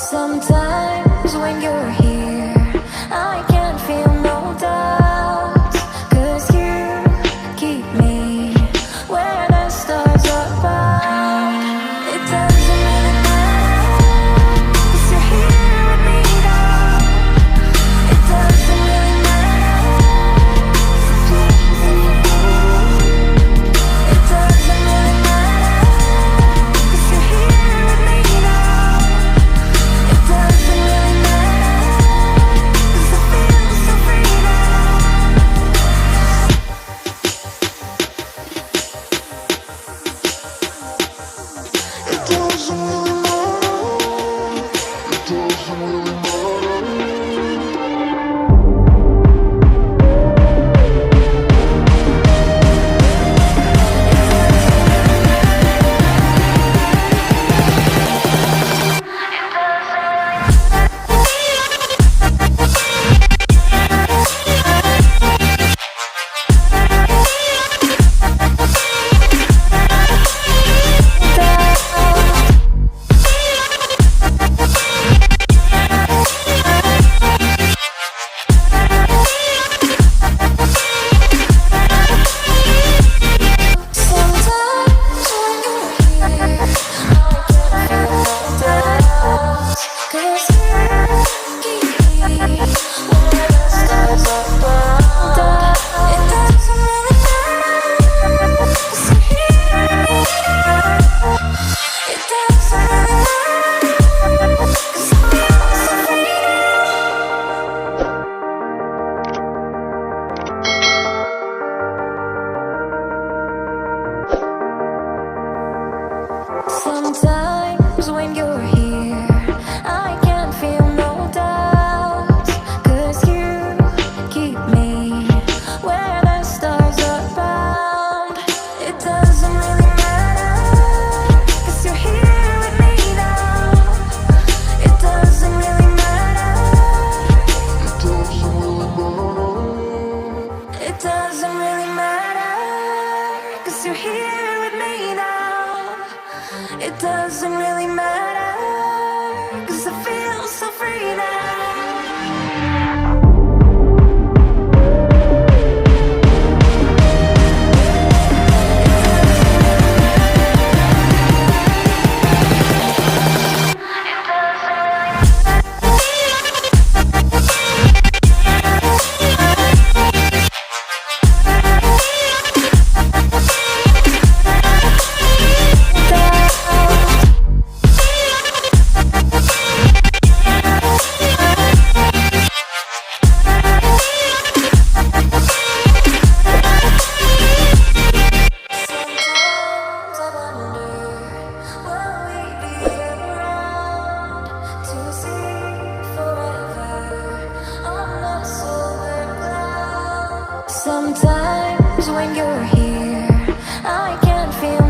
Sometimes when you're here, I can't feel no doubts, 'cause you keep me where the stars are found. It doesn't really matter, 'cause you're here with me now. It doesn't really matter. It doesn't really matter, 'cause you're here with me now. It doesn't really matter, 'cause I feel so free now. It doesn't really matter. It doesn't really Sometimes when you're here, I can't feel no doubts, 'cause you keep me where the stars are found. It doesn't really matter, 'cause you're here with me now. It doesn't really matter. It doesn't really matter. It doesn't really matter, 'cause you're here with me now. It doesn't really matter, 'cause I feel so free now. Sometimes when you're here, I can't feel